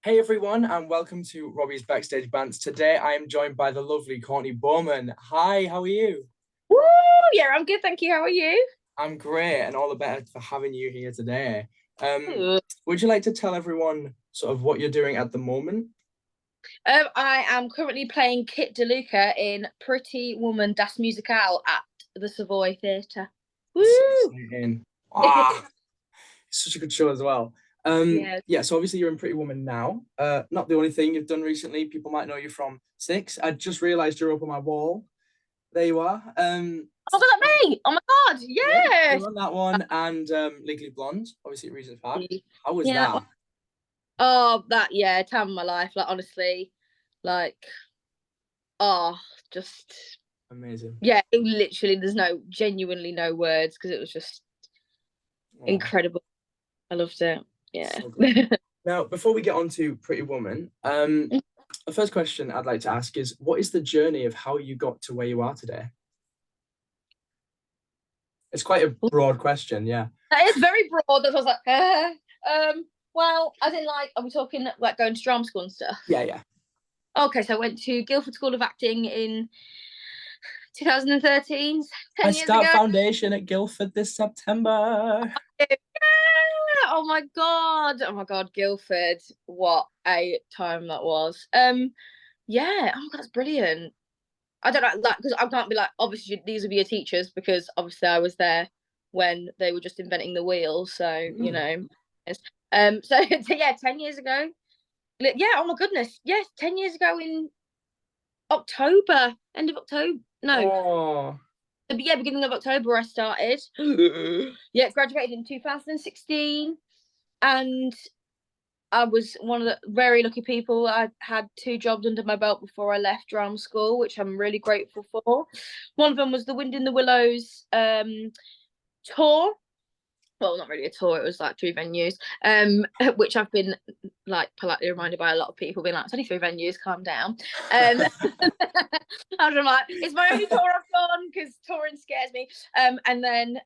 Hey everyone, and welcome to Robbie's Backstage Bants. Today I am joined by the lovely Courtney Bowman. Hi, how are you? Woo! Yeah, I'm good, thank you. How are you? I'm great, and all the better for having you here today. Um, Good. would you like to tell everyone sort of what you're doing at the moment? I am currently playing Kit DeLuca in Pretty Woman Das Musicale at the Savoy Theatre. So Woo! exciting. Ah, it's such a good show as well. Yeah. Yeah, so obviously you're in Pretty Woman now. Not the only thing you've done recently. People might know you from Six. I just realised you're up on my wall. There you are. Oh, was that me? Oh my God! Yeah, Yes. you're on that one, and Legally Blonde, obviously Reasons Fact. How was Yeah. that? Oh, that time of my life. Like honestly, like oh, just Amazing. yeah. It literally, there's no genuinely no words because it was just Oh, incredible. I loved it. Yeah. so good. Now, before we get on to Pretty Woman, the first question I'd like to ask is, what is the journey of how you got to where you are today? It's quite a broad question, yeah. That is very broad. That's what I was like, well, as in like, are we talking like going to drama school and stuff? Yeah, yeah. Okay, so I went to Guildford School of Acting in 2013, I 10 years start ago. foundation at Guildford this September. Yeah! Oh my God. Oh my God, Guildford. What a time that was. Yeah. Oh my God, that's brilliant. I don't know, like, because I can't be like, obviously, these would be your teachers because obviously I was there when they were just inventing the wheel. So, Mm. yes. So yeah, 10 years ago. Yeah, oh my goodness. Yes, 10 years ago in October, end of October. No, Oh, yeah, beginning of October I started. Yeah, graduated in 2016. And I was one of the very lucky people. I had two jobs under my belt before I left drama school, which I'm really grateful for. One of them was the Wind in the Willows tour. Well, not really a tour, it was like three venues, which I've been like politely reminded by a lot of people, being like, it's only three venues, calm down. I'm like, it's my only tour I've done because touring scares me. And then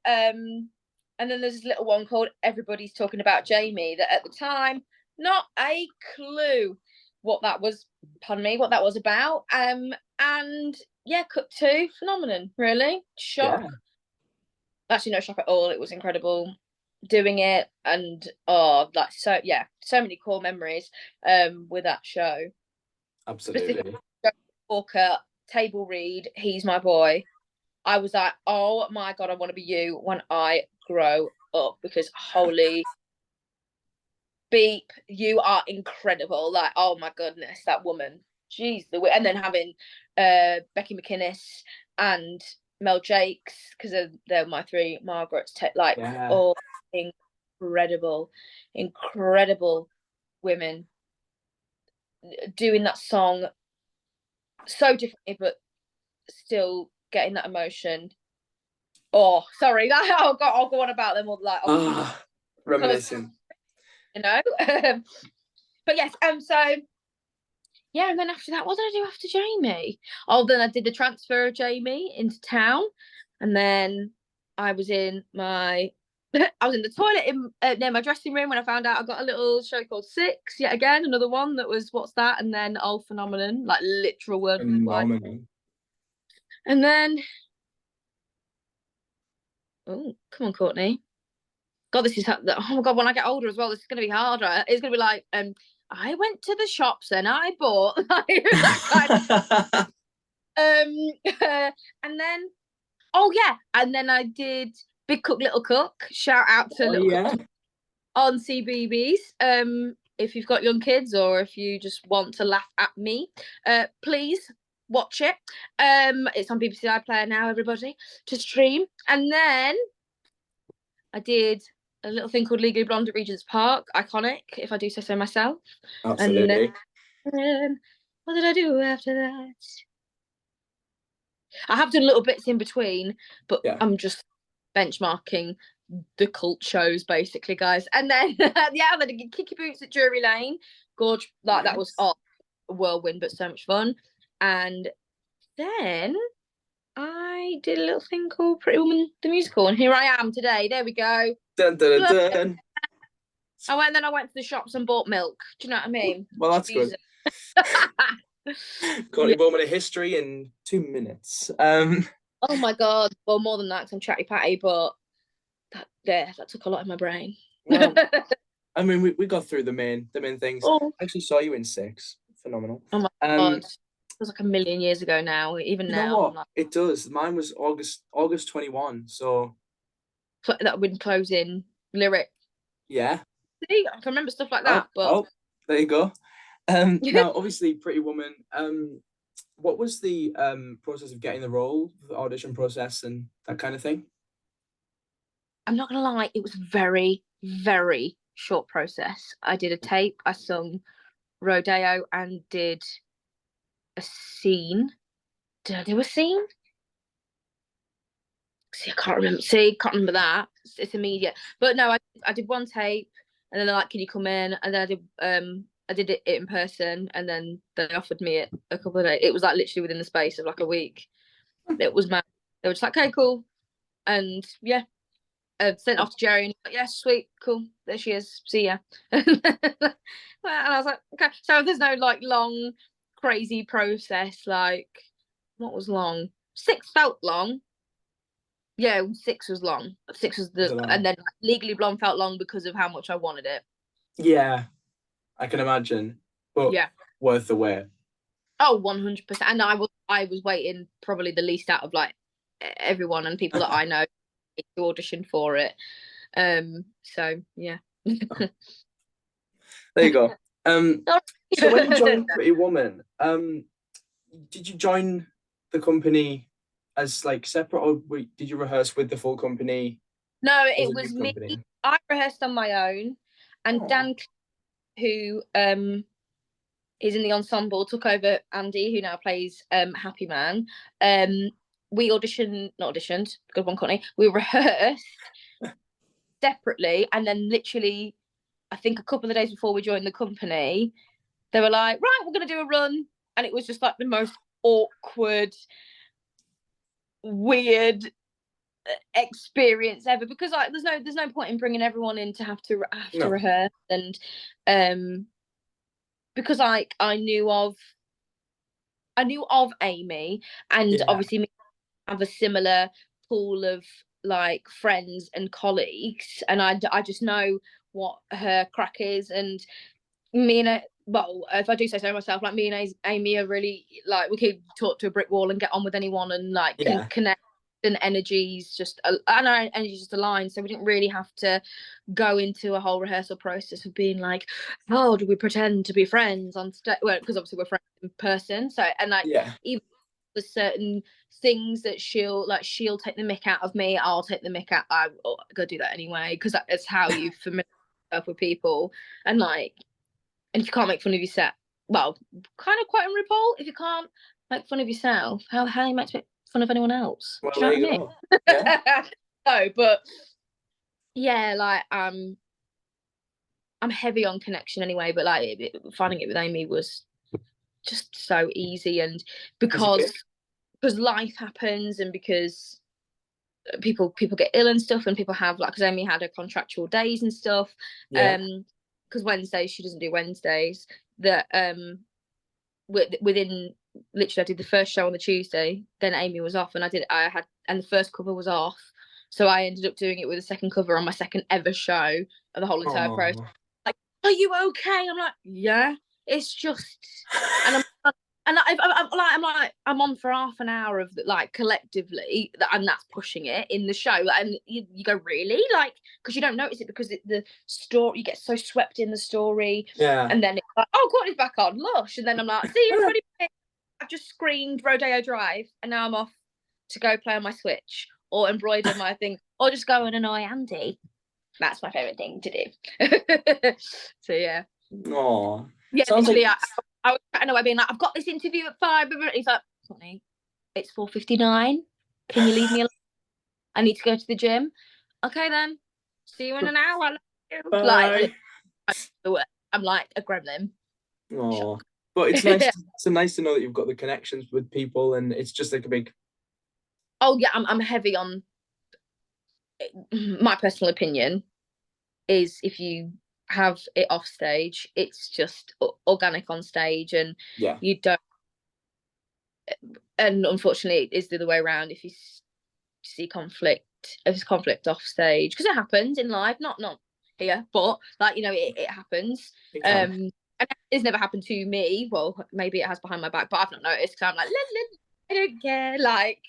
there's this little one called Everybody's Talking About Jamie that at the time, not a clue what that was, pardon me, what that was about. And yeah, cut to phenomenon, really. Shock. yeah, Actually, no shock at all. It was incredible doing it, and oh, like so, yeah, so many core memories with that show. Specifically, absolutely. Walker, table read, he's my boy. I was like, oh my God, I want to be you when I grow up because holy beep, you are incredible. Like, oh my goodness, that woman. Jeez, and then having Becky McInnes and Mel Jakes because they're my three Margarets. Like, Yeah. all incredible, incredible women doing that song so differently, but still getting that emotion. Oh, sorry, I'll go on about them all. Like, obviously, just Ah, because reminiscing. you know. But yes, so yeah, and then after that, what did I do after Jamie? Oh, then I did the transfer of Jamie into town, and then I was in my, I was in the toilet near my dressing room when I found out I got a little show called Six. Yet again, another one that was what's that, and then Old Phenomenon, like literal word for word. Phenomenal. And then, oh, come on, Courtney. God, this is oh my God. When I get older as well, this is going to be harder. It's going to be like, I went to the shops and I bought like that kind of. And then oh yeah, and then I did Big Cook Little Cook. Shout out to Oh Little Cook yeah. on CBBS. If you've got young kids or if you just want to laugh at me, please watch it. It's on BBC iPlayer now, everybody, to stream. And then I did a little thing called Legally Blonde at Regent's Park, iconic, if I do say so myself. And Absolutely. then what did I do after that? I have done little bits in between, but Yeah. I'm just benchmarking the cult shows basically, guys. And then yeah, then I Kicky Boots at Drury Lane. Gorge, like that was Nice. a whirlwind, but so much fun. And then I did a little thing called Pretty Woman the Musical, and here I am today. There we go. Dun, dun, dun, dun. I went to the shops and bought milk. Do you know what I mean? Well, that's Jesus. good. Courtney Bowman, a history in 2 minutes. Oh my god. Well, more than that, 'cause I'm chatty patty, but that took a lot of my brain. Well, I mean, we got through the main things. Oh, I actually saw you in 6. Phenomenal. oh my god. It was like a million years ago now. Even You know now, what? I'm like, It does. Mine was August 21. So that would closing lyric. yeah. See, I can remember stuff like that, but There you go. Now, obviously, Pretty Woman. What was the process of getting the role, the audition process, and that kind of thing? I'm not gonna lie, it was very, very short process. I did a tape, I sung Rodeo, and did a scene. Did I do a scene? See, I can't remember. See, can't remember that. It's immediate. But no, I did one tape, and then they're like, "Can you come in?" And then I did it in person, and then they offered me it a couple of days. It was like literally within the space of like a week. It was mad. They were just like, "Okay, cool," and yeah, sent off to Jerry, and like, "Yeah, sweet, cool. There she is. See ya." And I was like, "Okay." So there's no like long, crazy process. Like, what was long? 6 felt long. Yeah, 6 was long. 6 was and then Legally Blonde felt long because of how much I wanted it. Yeah, I can imagine. But yeah, worth the wait. Oh, 100%. And I was waiting probably the least out of like everyone and people that I know to audition for it. So yeah. There you go. So when you joined Pretty Woman, did you join the company as like separate, or did you rehearse with the full company? No, it was me. I rehearsed on my own, and Dan, who is in the ensemble, took over Andy, who now plays Happy Man. We not auditioned, good one, Courtney. We rehearsed separately, and then literally, I think a couple of days before we joined the company, they were like, "Right, we're gonna do a run," and it was just like the most awkward, weird experience ever, because like there's no point in bringing everyone in to have to rehearse, and because like I knew of Amy, and obviously me have a similar pool of like friends and colleagues, and I just know what her crack is, and me and well, if I do say so myself, like me and Amy are really like, we could talk to a brick wall and get on with anyone, and like can connect, and energies just and our energies just align, so we didn't really have to go into a whole rehearsal process of being like, oh, do we pretend to be friends on stage? Well, because obviously we're friends in person, so, and like even there's certain things that she'll take the mick out of me, I'll take the mick out, I go do that anyway, because that's how you familiar yourself with people. And like, and if you can't make fun of yourself, well, kind of quite on RuPaul, if you can't make fun of yourself, how you make fun of anyone else? Well, do you know what I mean? Yeah. No, but yeah, like I'm heavy on connection anyway, but like finding it with Amy was just so easy, and because life happens, and because people get ill and stuff, and people have like, because Amy had her contractual days and stuff, because Wednesdays she doesn't do Wednesdays, that within literally I did the first show on the Tuesday, then Amy was off, and and the first cover was off, so I ended up doing it with a second cover on my second ever show of the whole entire process. Like, are you okay? I'm like, yeah, it's just, and I'm on for half an hour of like collectively, and that's pushing it in the show, and you go, really, like, because you don't notice it, because the story, you get so swept in the story, and then it's like, oh, Courtney's back on, lush, and then I'm like, see you everybody. I've just screamed Rodeo Drive, and now I'm off to go play on my Switch or embroider my thing, or just go and annoy Andy. That's my favorite thing to do. So yeah. Oh, yeah, literally, I was chatting away being like, I've got this interview at 5. And he's like, Courtney, it's 4:59. Can you leave me alone? I need to go to the gym. Okay then. See you in an hour. Bye. Like, I'm like a gremlin. Oh, but it's nice. It's nice to know that you've got the connections with people, and it's just like a big. Oh yeah, I'm heavy on. My personal opinion is, if you have it off stage. It's just organic on stage, and you don't. And unfortunately, it is the other way around. If you see conflict, if there's conflict off stage, because it happens in life, not here, but like, you know, it happens. And it's never happened to me. Well, maybe it has behind my back, but I've not noticed, because I'm like, I don't care. Like,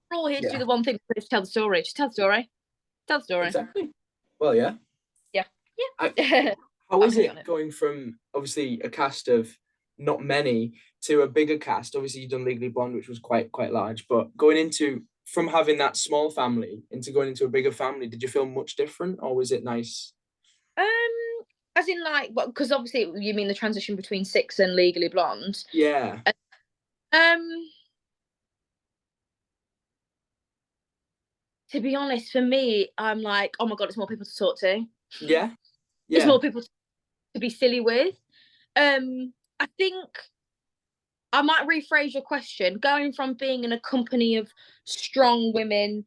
we're all here to do the one thing, is tell the story. Just tell the story. Tell the story. Exactly. Well, yeah. How is it going from obviously a cast of not many to a bigger cast? Obviously, you've done Legally Blonde, which was quite large, but going into from having that small family into going into a bigger family, did you feel much different, or was it nice? As in, like, well, because obviously you mean the transition between Six and Legally Blonde. Yeah. To be honest, for me, I'm like, oh my god, it's more people to talk to. Yeah. It's more people to be silly with. I think I might rephrase your question. Going from being in a company of strong women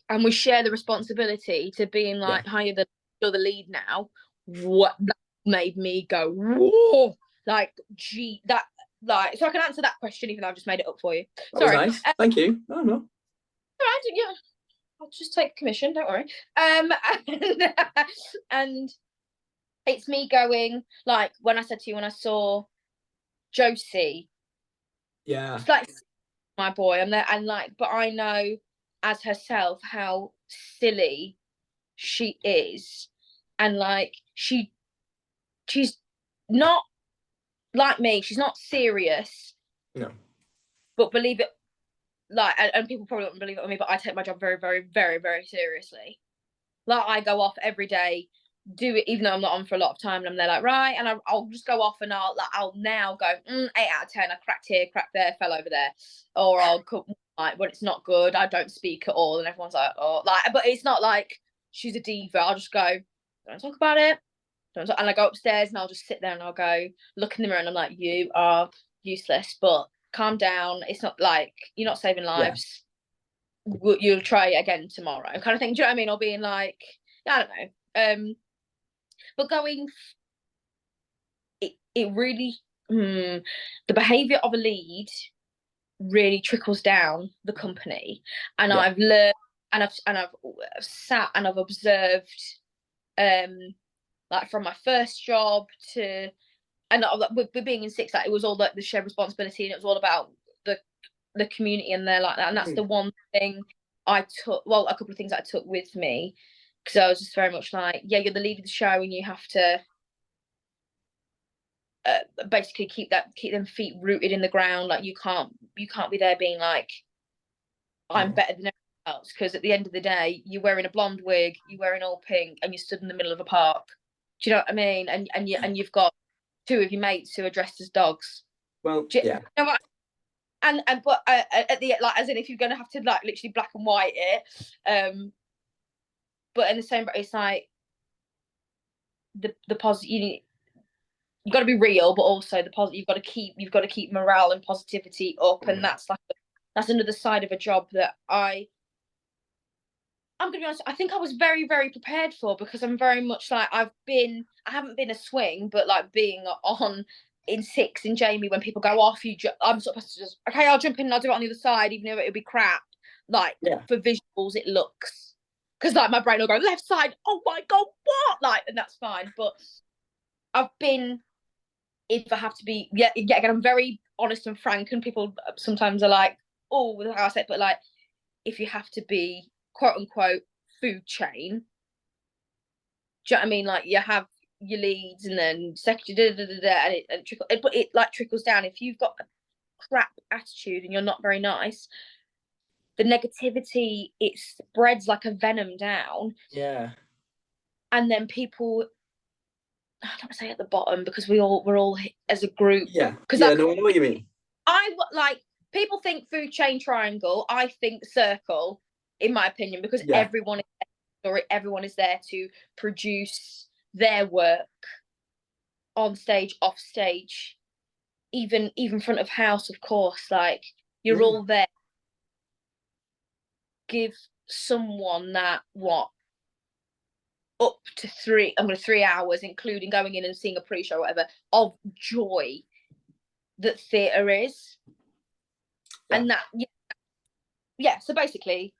and we share the responsibility to being like, hi, you're the lead now. What that made me go, whoa, like, gee, that, like, so I can answer that question even though I've just made it up for you. Sorry. That was nice. Thank you. No. All right, yeah. I'll just take commission, don't worry. And it's me going, like, when I said to you, when I saw Josie, it's like, my boy, I'm there, and like, but I know as herself how silly she is, and like, she's not like me, she's not serious. No. But believe it, like, and people probably won't believe it on me, but I take my job very, very, very, very seriously. Like, I go off every day, do it even though I'm not on for a lot of time, and I'm there like, right, and I'll just go off, and I'll now go 8 out of 10. I cracked here, cracked there, fell over there, or I'll cook, like, when it's not good, I don't speak at all, and everyone's like, oh, like, but it's not like she's a diva. I'll just go, don't talk about it, and I go upstairs and I'll just sit there and I'll go look in the mirror and I'm like, you are useless, but calm down. It's not like you're not saving lives. You'll try it again tomorrow, kind of thing. Do you know what I mean? Or being like, I don't know. But going, it really, the behaviour of a lead really trickles down the company, and I've learned, and I've sat and I've observed, like, from my first job to, and with being in Six, like, it was all like the shared responsibility, and it was all about the community and there like that, and that's the one thing I took, well, a couple of things I took with me, because I was just very much like, yeah, you're the lead of the show and you have to basically keep them feet rooted in the ground. Like, you can't be there being like, I'm better than everyone else, because at the end of the day, you're wearing a blonde wig, you're wearing all pink, and you're stood in the middle of a park. Do you know what I mean? And you've got 2 of your mates who are dressed as dogs. Well, you know what? And but at the, like, as in, if you're gonna have to, like, literally black and white it, but in the same, it's like the positive. You've got to be real, but also the positive. You've got to keep morale and positivity up, and that's another side of a job that I'm gonna be honest, I think I was very, very prepared for, because I'm very much like, I haven't been a swing, but like being on in Six and Jamie, when people go off, I'm supposed to just, okay, I'll jump in and I'll do it on the other side, even though it'll be crap. Like, for visuals, it looks, because like my brain will go left side, oh my god, what? Like, and that's fine. But I've been, if I have to be, again, I'm very honest and frank, and people sometimes are like, oh, how I say it, but like, if you have to be quote unquote food chain, do you know what I mean? Like, you have your leads and then secretary, but it like trickles down. If you've got a crap attitude and you're not very nice, the negativity, it spreads like a venom down. Yeah. And then people, I don't want to say at the bottom, because we're all as a group. Yeah. Because no, I know what you mean. I like, people think food chain triangle. I think circle, in my opinion, because everyone is there, or everyone is there to produce their work on stage, off stage, even front of house, of course. Like, you're all there. Give someone that up to 3 hours, including going in and seeing a pre-show or whatever, of joy that theatre is. Yeah. And that, yeah. So basically,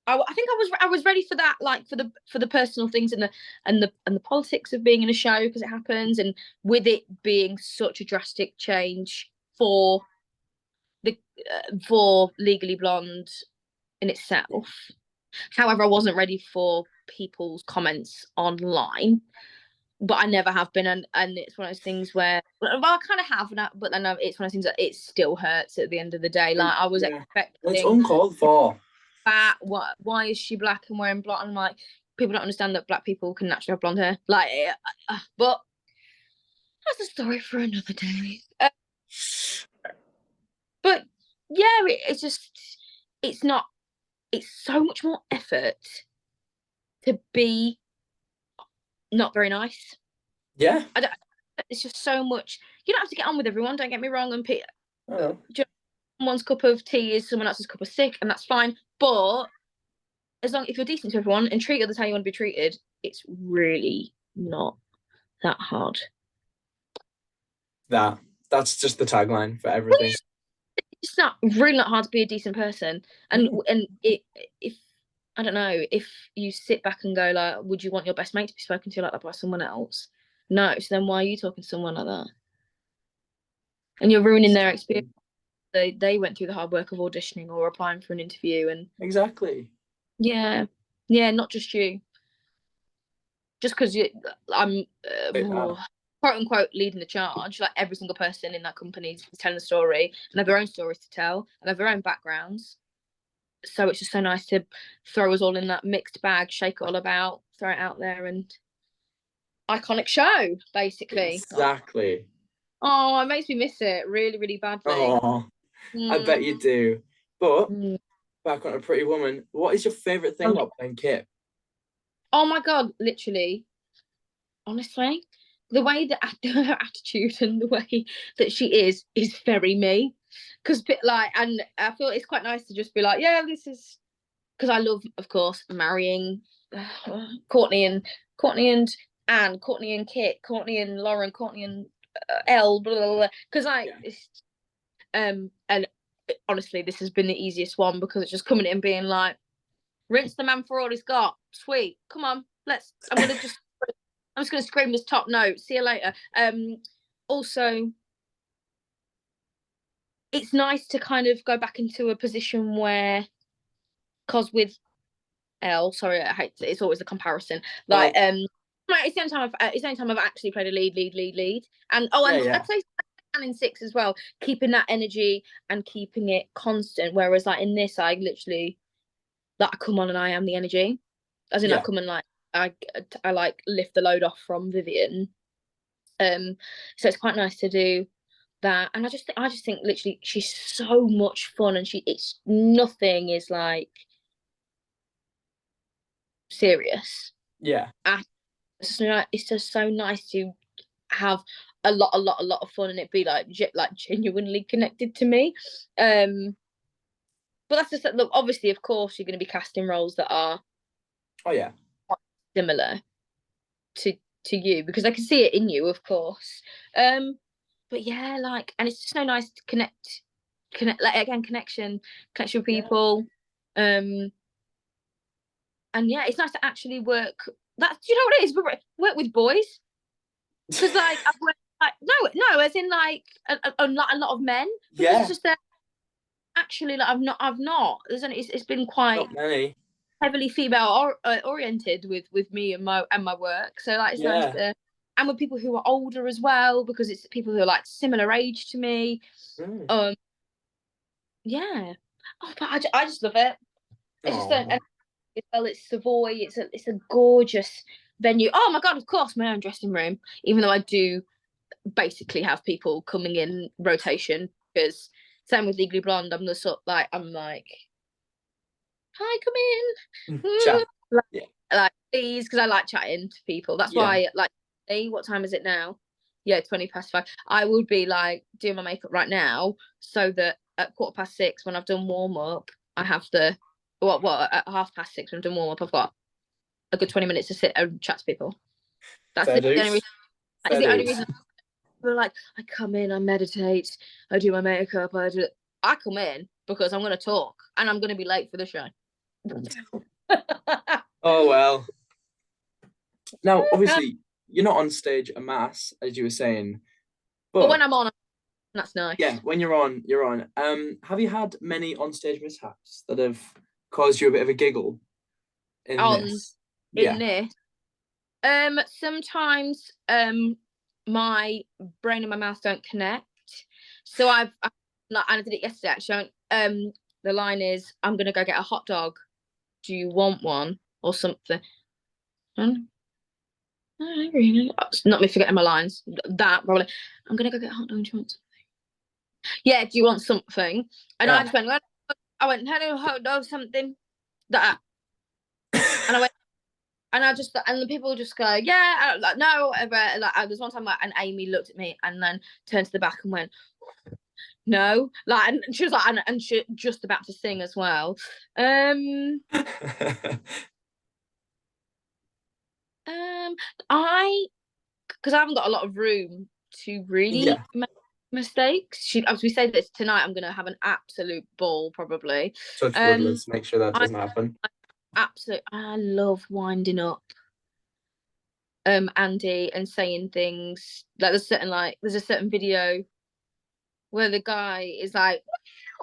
I think I was ready for that, like for the personal things and the politics of being in a show, because it happens, and with it being such a drastic change for Legally Blonde in itself. However, I wasn't ready for people's comments online, but I never have been, and it's one of those things where, well, I kind of have, but then it's one of those things that it still hurts at the end of the day. Like, I was expecting, it's uncalled for. Why is she black and wearing blonde? I'm like, people don't understand that black people can naturally have blonde hair. Like, but that's a story for another day. But yeah, it's just, it's so much more effort to be not very nice. Yeah. It's just so much. You don't have to get on with everyone, don't get me wrong. And someone's cup of tea is someone else's cup of sick, and that's fine. But if you're decent to everyone and treat others how you want to be treated, it's really not that hard. That's just the tagline for everything. It's not hard to be a decent person. And if I don't know, if you sit back and go like, would you want your best mate to be spoken to like that by someone else? No. So then why are you talking to someone like that? And you're ruining their experience. They went through the hard work of auditioning or applying for an interview, and exactly. Yeah, not just you. Just because I'm quote unquote leading the charge, like every single person in that company is telling a story and have their own stories to tell and have their own backgrounds. So it's just so nice to throw us all in that mixed bag, shake it all about, throw it out there, and iconic show, basically. Exactly. Oh, it makes me miss it really, really badly. Oh, I bet you do. But back on a Pretty Woman, what is your favourite thing about playing Kit? Oh my God, literally. Honestly, the way that her attitude and the way that she is very me. Because and I feel it's quite nice to just be like, yeah, this is, because I love, of course, marrying Courtney and Anne, Courtney and Kit, Courtney and Lauren, Courtney and Elle, blah blah blah. Because and honestly, this has been the easiest one, because it's just coming in and being like, rinse the man for all he's got. Sweet, come on, I'm just going to scream this top note. See you later. Also, it's nice to kind of go back into a position where, because with Elle, sorry, I hate it's always a comparison. Like, it's the only time I've actually played a lead. And I'd say and in 6 as well, keeping that energy and keeping it constant. Whereas like in this, I literally, like, I come on and I am the energy. As in, I come and like, I like lift the load off from Vivian. So it's quite nice to do that, and I just think literally she's so much fun, and nothing is like serious. Yeah. It's just so nice to have a lot of fun, and it be like genuinely connected to me. But that's just, look, obviously, of course, you're going to be casting roles that are similar to you, because I can see it in you, of course. But yeah, like, and it's just so nice to connect like, again, connection with people. And yeah, it's nice to actually work that, you know what it is, work with boys, because like I've worked like no as in like a lot of men, because it's just that actually, like, I've not it's been quite heavily female oriented with me and my work, so like it's nice to, and with people who are older as well, because it's people who are like similar age to me. Yeah. Oh, but I just love it. It's just it's Savoy. It's a gorgeous venue. Oh my God, of course, my own dressing room. Even though I do basically have people coming in rotation, because same with Legally Blonde, I'm like, hi, come in. Chat. Like, please, because I like chatting to people. That's why, like, hey, what time is it now? Yeah, 20:05. I would be like doing my makeup right now, so that at 6:15, when I've done warm up, I have at 6:30 when I've done warm up, I've got a good 20 minutes to sit and chat to people. That's Fair the only dues. reason. That is Fair the only dues. reason. People are like, I come in, I meditate, I do my makeup, I come in because I'm going to talk and I'm going to be late for the show. Oh well. Now, obviously, you're not on stage a mass, as you were saying, but when I'm on, that's nice. Yeah, when you're on, you're on. Have you had many on-stage mishaps that have caused you a bit of a giggle in this? In this? Sometimes my brain and my mouth don't connect. So I did it yesterday actually. The line is, I'm gonna go get a hot dog. Do you want one or something? It's not me forgetting my lines. That probably. I'm gonna go get a hot dog. Do you want something? Yeah. Do you want something? And I just went. Hello, hot dog, something. That. And I went. And the people just go, yeah, like no, whatever. Like there's one time and Amy looked at me and then turned to the back and went, no, like, and she was like, and she just about to sing as well. Because I haven't got a lot of room to really make mistakes. As we say this tonight, I'm gonna have an absolute ball probably. Touch wood, let's make sure that doesn't happen. I love winding up Andy and saying things like there's a certain video where the guy is like,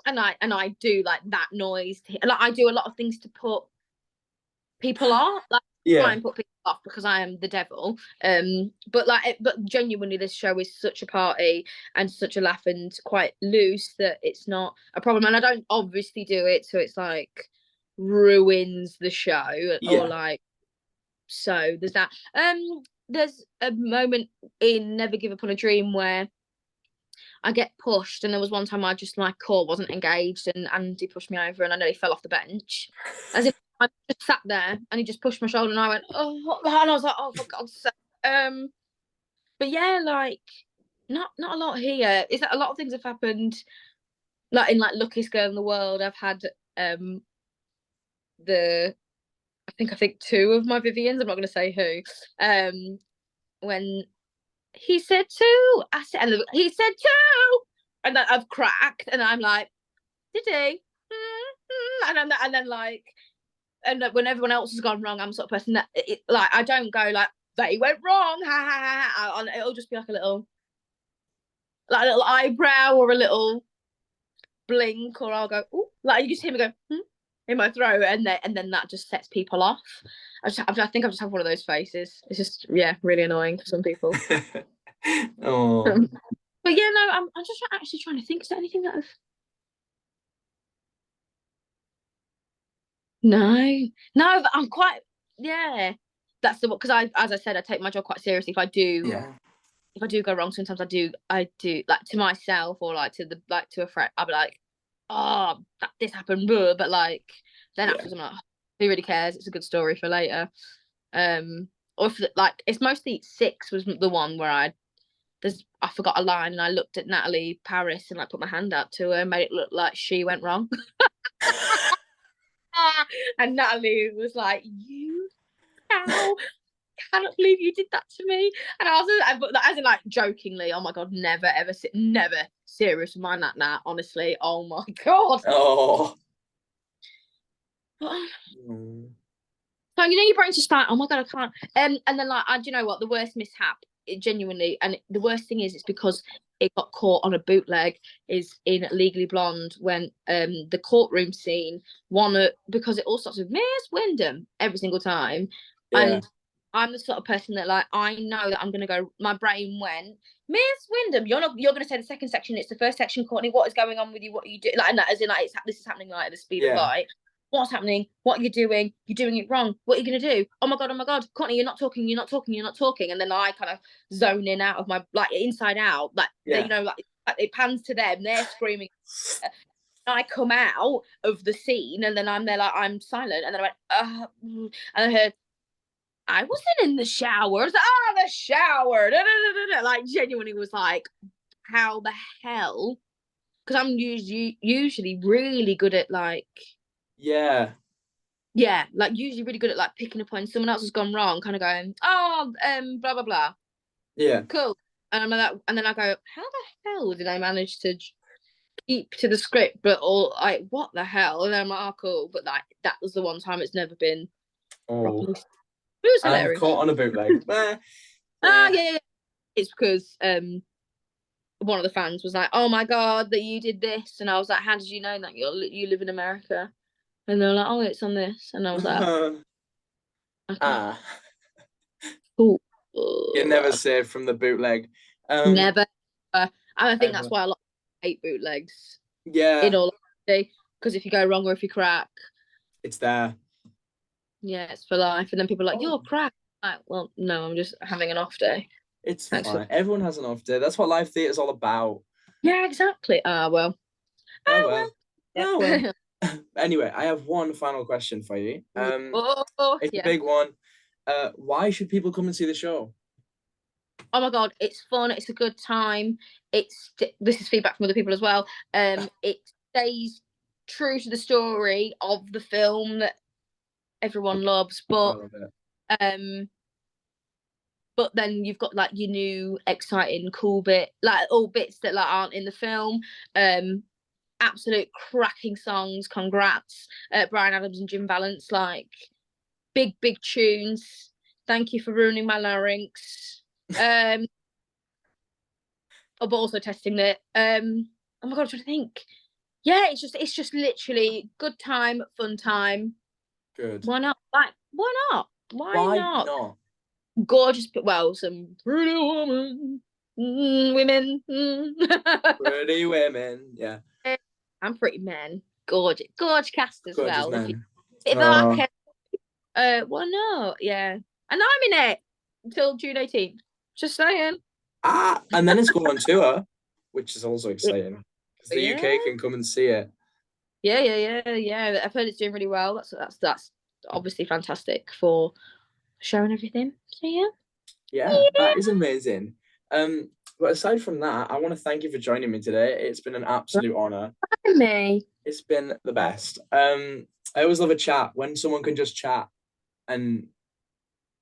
and I do like that noise like I do a lot of things to put people off, like try and put people off because I am the devil. But genuinely this show is such a party and such a laugh and quite loose that it's not a problem, and I don't obviously do it so it's like ruins the show or like. So there's that. There's a moment in Never Give Up on a Dream where I get pushed, and there was one time I just my core wasn't engaged, and Andy pushed me over, and I nearly fell off the bench. As in, I just sat there, and he just pushed my shoulder, and I went, oh, and I was like, oh, for God's sake. But yeah, like not a lot here. Is that a lot of things have happened, like in like Luckiest Girl in the World. I've had I think two of my Vivians. I'm not going to say who. When he said two, I said, and he said two, and then I've cracked, and I'm like, did he? And then like, and when everyone else has gone wrong, I'm the sort of person that like I don't go like they went wrong, ha ha ha, ha. It'll just be like a little eyebrow or a little blink, or I'll go, ooh, like you just hear me go in my throat, and then that just sets people off. I think I just have one of those faces. It's just really annoying for some people. Oh. But yeah, no, I'm just actually trying to think. Is there anything that I've? No, but I'm quite That's because as I said, I take my job quite seriously. If I do go wrong, sometimes I do like to myself or like to a friend. I'll be like, oh, this happened, but like then afterwards I'm like, who really cares? It's a good story for later. Or if like it's mostly 6 was the one where I forgot a line and I looked at Natalie Paris and like put my hand out to her and made it look like she went wrong. And Natalie was like, you cow, cannot believe you did that to me. And I was as in like jokingly, oh my God, never ever serious with my Nat, honestly. Oh my God. Oh. So your brain's just like, oh my God, I can't. And then like, do you know what? The worst mishap, genuinely, and the worst thing is, it's because it got caught on a bootleg. Is in Legally Blonde when the courtroom scene because it all starts with Miss Wyndham every single time, and I'm the sort of person that like I know that I'm gonna go. My brain went, Miss Wyndham, you're gonna say the second section. It's the first section, Courtney. What is going on with you? What are you doing? Like, and that, as in like this is happening like at the speed of light. What's happening? What are you doing? You're doing it wrong. What are you going to do? Oh my God, Courtney, you're not talking. And then I kind of zone in out of my, like inside out, like, like it pans to them, they're screaming. I come out of the scene and then I'm there like, I'm silent. And then I went, and I heard, I wasn't in the shower. I was like, the shower. Like genuinely was like, how the hell? Because I'm usually really good at like, Yeah, like usually really good at like picking up when someone else has gone wrong, kind of going, oh, blah blah blah, Yeah. cool. And I'm like, and then I go, how the hell did I manage to keep to the script, but all like, what the hell? And then I'm like, oh, cool. But like, that was the one time it's never been Oh, properly. It was I'm hilarious. caught on a bootleg. Ah, yeah. It's because one of the fans was like, "Oh my god, that you did this," and I was like, "How did you know that you live in America?" And they were like, "Oh, it's on this," and I was like, "Okay, Ah, cool." you're never safe from the bootleg. Never. And I think that's Ever. why a lot of people hate bootlegs. In Yeah, all honesty, because if you go wrong or if you crack, it's there. yeah, it's for life. And then people are like, Oh, "You're cracked." Like, well, no, I'm just having an off day. it's Thanks for. fine. Everyone has an off day. That's what live theatre is all about. Yeah, exactly. Ah, well. Oh Ah, well. well. Oh Yeah. well. Anyway, I have one final question for you. Oh, It's a yeah. big one. Why should people come and see the show? Oh my god, it's fun. It's a good time. This is feedback from other people as well. It stays true to the story of the film that everyone loves, I love it. um, but then you've got like your new exciting cool bit, like all bits that like aren't in the film. Um, Absolute cracking songs. Congrats, Brian Adams and Jim Vallance. Like big tunes. Thank you for ruining my larynx. But also testing it. Oh my god, I'm trying to think. Yeah, it's just literally good time, fun time. Good. Why not? Like, why not? Why Why not? not? Gorgeous, well, some pretty woman, women. Pretty women. Yeah. I'm pretty men. Gorgeous cast as Gorgeous well. men. If I Oh. can, why not? Yeah, and I'm in it until June 18th. Just saying. And then it's going on tour, which is also exciting because the Yeah. UK can come and see it. Yeah. I've heard it's doing really well. That's obviously fantastic for showing everything. So yeah. Yeah, that is amazing. But aside from that, I want to thank you for joining me today. It's been an absolute honor. Me. It's been the best. I always love a chat when someone can just chat and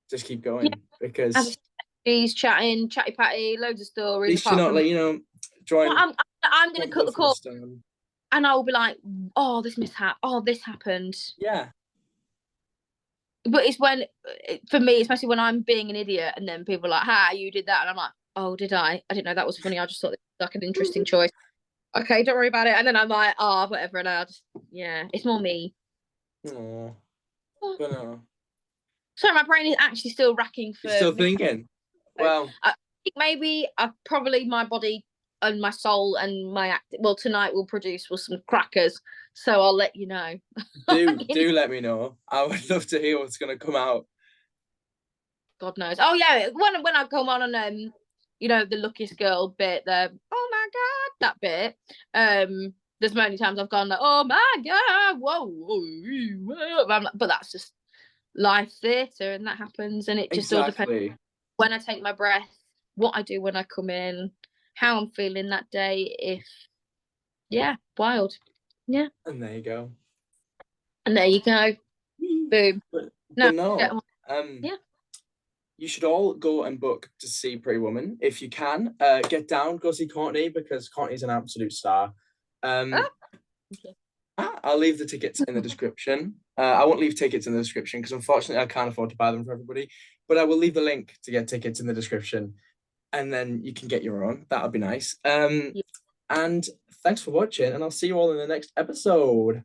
just keep Yeah. going because She's chatting, chatty patty, loads of at stories. least you're Apart not from, like, well, drawing I'm gonna one cut blood the from a call, stone. and I'll be like, oh, this mishap, oh, this happened. Yeah. But it's when, for me, especially when I'm being an idiot, and then people are like, "Ha, you did that," and I'm like, "Oh, did I? I didn't know that was funny. I just thought it was like an interesting choice." Okay, don't worry about it. And then I'm like, "Oh, whatever," and I just, yeah, it's more me. Oh, but no. Sorry, my brain is actually still racking You're for still mishaps. thinking? Well, I think maybe probably my body and my soul and my act. Well, tonight will produce with some crackers, so I'll let you know. do let me know. I would love to hear what's gonna come out. God knows. Oh yeah, when I come on and the luckiest girl bit, the oh my god that bit. There's many times I've gone like, oh my god, whoa. But that's just live theatre, and that happens, and it just all depends Exactly. when I take my breath, what I do when I come in, how I'm feeling that day. Yeah, wild. Yeah, And there you go. and there you go. Boom. But, No, but no. yeah. You should all go and book to see Pretty Woman if you can. Get down, go see Courtney because Courtney's an absolute star. Ah, I'll leave the tickets in the description. I won't leave tickets in the description because unfortunately I can't afford to buy them for everybody. But I will leave the link to get tickets in the description, and then you can get your own. That would be nice. yeah. And thanks for watching, and I'll see you all in the next episode.